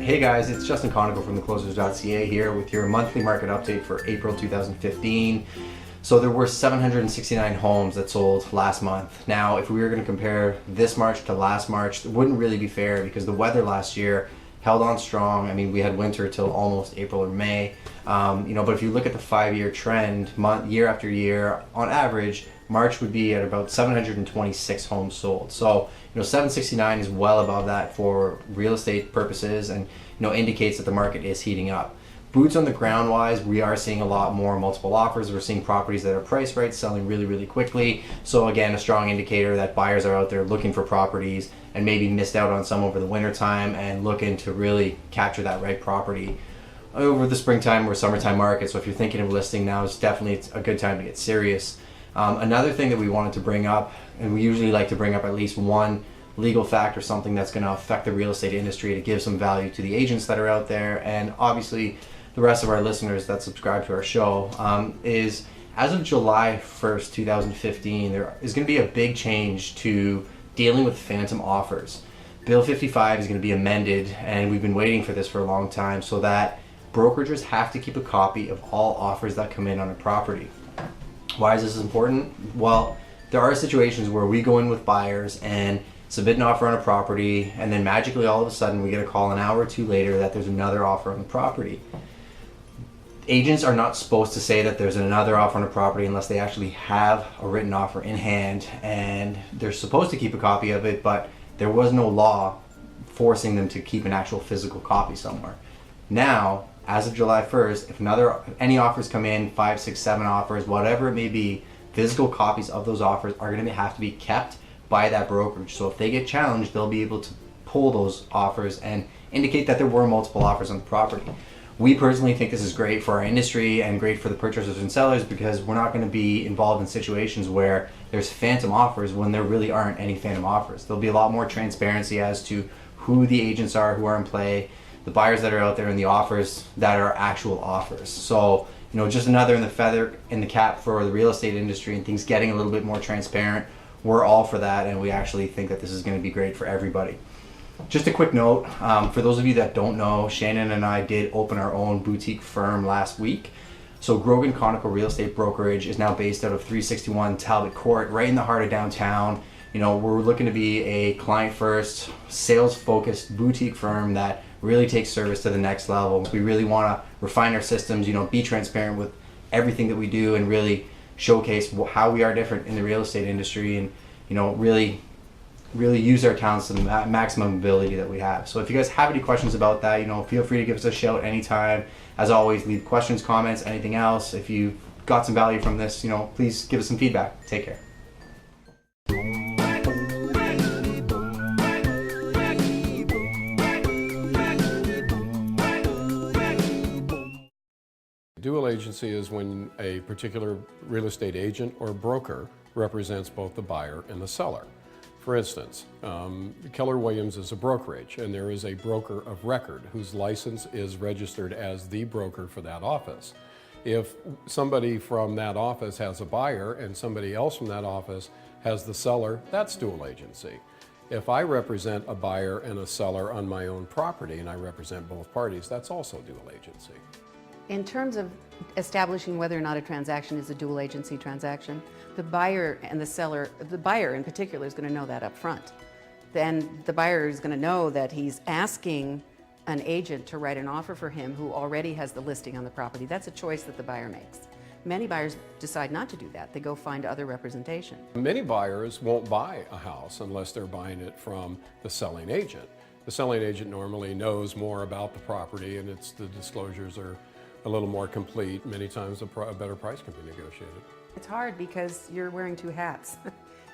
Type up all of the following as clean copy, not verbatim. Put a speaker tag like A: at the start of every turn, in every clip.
A: Hey guys, it's Justin Conoco from theclosers.ca here with your monthly market update for April 2015. So there were 769 homes that sold last month. Now, if we were going to compare this March to last March, it wouldn't really be fair because the weather last year held on strong. I mean, we had winter till almost April or May. But if you look at the 5-year trend, year after year, on average, March would be at about 726 homes sold. So, 769 is well above that for real estate purposes, and indicates that the market is heating up. Boots on the ground wise, we are seeing a lot more multiple offers. We're seeing properties that are priced right, selling really, really quickly. So again, a strong indicator that buyers are out there looking for properties and maybe missed out on some over the winter time and looking to really capture that right property over the springtime or summertime market. So if you're thinking of listing now, it's definitely a good time to get serious. Another thing that we wanted to bring up, and we usually like to bring up at least one legal fact or something that's going to affect the real estate industry to give some value to the agents that are out there, and obviously the rest of our listeners that subscribe to our show, is as of July 1st, 2015, there is going to be a big change to dealing with phantom offers. Bill 55 is going to be amended, and we've been waiting for this for a long time, so that brokerages have to keep a copy of all offers that come in on a property. Why is this important? Well, there are situations where we go in with buyers and submit an offer on a property, and then magically all of a sudden we get a call an hour or two later that there's another offer on the property. Agents are not supposed to say that there's another offer on a property unless they actually have a written offer in hand, and they're supposed to keep a copy of it, but there was no law forcing them to keep an actual physical copy somewhere. Now, as of July 1st, if any offers come in, 5, 6, 7 offers, whatever it may be, physical copies of those offers are going to have to be kept by that brokerage. So if they get challenged, they'll be able to pull those offers and indicate that there were multiple offers on the property. We personally think this is great for our industry and great for the purchasers and sellers, because we're not going to be involved in situations where there's phantom offers when there really aren't any phantom offers. There'll be a lot more transparency as to who the agents are who are in play, the buyers that are out there, and the offers that are actual offers. So, just another feather in the cap for the real estate industry and things getting a little bit more transparent. We're all for that, and we actually think that this is going to be great for everybody. Just a quick note, for those of you that don't know, Shannon and I did open our own boutique firm last week. So Grogan Conoco Real Estate Brokerage is now based out of 361 Talbot Court, right in the heart of downtown. We're looking to be a client-first, sales-focused boutique firm that really takes service to the next level. We really want to refine our systems, be transparent with everything that we do, and really showcase how we are different in the real estate industry, and really use our talents to the maximum ability that we have. So if you guys have any questions about that, feel free to give us a shout anytime. As always, leave questions, comments, anything else. If you got some value from this, please give us some feedback. Take care.
B: Dual agency is when a particular real estate agent or broker represents both the buyer and the seller. For instance, Keller Williams is a brokerage, and there is a broker of record whose license is registered as the broker for that office. If somebody from that office has a buyer and somebody else from that office has the seller, that's dual agency. If I represent a buyer and a seller on my own property and I represent both parties, that's also dual agency.
C: In terms of establishing whether or not a transaction is a dual agency transaction, the buyer and the seller, the buyer in particular, is going to know that up front. Then the buyer is going to know that he's asking an agent to write an offer for him who already has the listing on the property. That's a choice that the buyer makes. Many buyers decide not to do that. They go find other representation.
B: Many buyers won't buy a house unless they're buying it from the selling agent. The selling agent normally knows more about the property, and the disclosures are a little more complete. Many times a better price can be negotiated.
C: It's hard because you're wearing two hats.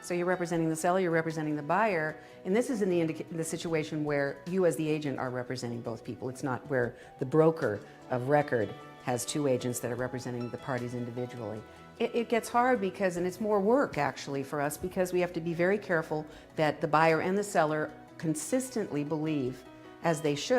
C: So you're representing the seller, you're representing the buyer, and this is in the situation where you as the agent are representing both people. It's not where the broker of record has two agents that are representing the parties individually. It gets hard because, and it's more work actually for us, because we have to be very careful that the buyer and the seller consistently believe, as they should,